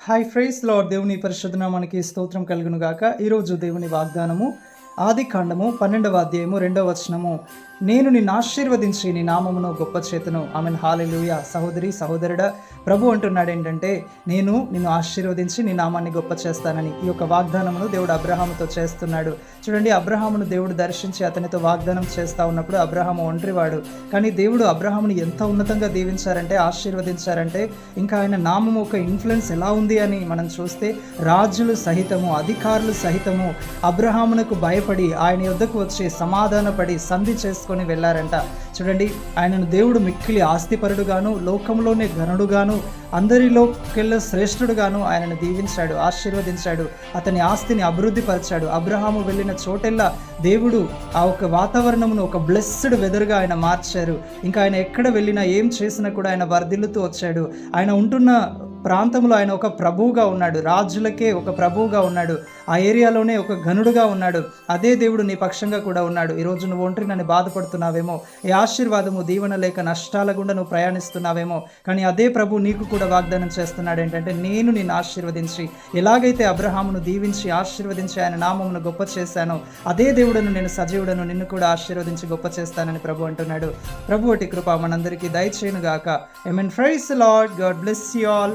Hi fries lord, దేవుని పరిశుద్ధ నామానికి స్తోత్రం కలుగును గాక. ఈరోజు దేవుని వాగ్దానము ఆదికాండము 12వ అధ్యాయము 2వ వచనము. నేను నిన్ను ఆశీర్వదించి నీ నామమును గొప్ప చేతును. ఆమెన్. హల్లెలూయా. సహోదరి సహోదరుడా, ప్రభు అంటున్నాడు ఏంటంటే, నేను నిన్ను ఆశీర్వదించి నీ నామాన్ని గొప్ప చేస్తానని. ఈ యొక్క వాగ్దానమును దేవుడు అబ్రహాముతో చేస్తున్నాడు. చూడండి, అబ్రహామును దేవుడు దర్శించి అతనితో వాగ్దానం చేస్తూ ఉన్నప్పుడు అబ్రహాము ఒంటరివాడు. కానీ దేవుడు అబ్రహాముని ఎంత ఉన్నతంగా దీవించారంటే, ఆశీర్వదించారంటే, ఇంకా ఆయన నామము ఒక ఇన్ఫ్లుయెన్స్ ఎలా ఉంది అని మనం చూస్తే, రాజులు సహితము అధికారులు సహితము అబ్రహామునకు భయపడి ఆయన యొద్దకు వచ్చి సమాధానపడి సంధి చేసుకొని వెళ్ళారంట. చూడండి, ఆయనను దేవుడు మిక్కిలి ఆస్తిపరుడుగాను, లోకంలోనే ఘనుడుగాను, అందరిలోకెల్లా శ్రేష్ఠుడుగాను ఆయనను దీవించాడు, ఆశీర్వదించాడు, అతని ఆస్తిని అభివృద్ధి పరిచాడు. అబ్రహాము వెళ్ళిన చోటెల్లా దేవుడు ఆ ఒక వాతావరణమును ఒక బ్లెస్డ్ వెదర్గా ఆయన మార్చారు. ఇంకా ఆయన ఎక్కడ వెళ్ళినా ఏం చేసినా కూడా ఆయన వర్ధిల్లుతూ వచ్చాడు. ఆయన ఉంటున్న ప్రాంతంలో ఆయన ఒక ప్రభువుగా ఉన్నాడు, రాజులకే ఒక ప్రభువుగా ఉన్నాడు, ఆ ఏరియాలోనే ఒక ఘనుడుగా ఉన్నాడు. అదే దేవుడు నీ పక్షంగా కూడా ఉన్నాడు. ఈరోజు నువ్వు ఒంటరి నన్ను బాధపడుతున్నావేమో, ఈ ఆశీర్వాదము దీవెన లేక నష్టాల గుండా నువ్వు ప్రయాణిస్తున్నావేమో, కానీ అదే ప్రభు నీకు కూడా వాగ్దానం చేస్తున్నాడు ఏంటంటే, నేను నిన్ను ఆశీర్వదించి, ఎలాగైతే అబ్రహామును దీవించి ఆశీర్వదించి ఆయన నామమును గొప్ప చేశానో, అదే దేవుడను నేను సజీవుడను నిన్ను కూడా ఆశీర్వదించి గొప్ప చేస్తానని ప్రభు అంటున్నాడు. ప్రభు అటి కృప మనందరికీ దయచేయును గాక. Amen. Praise the Lord. God bless you all.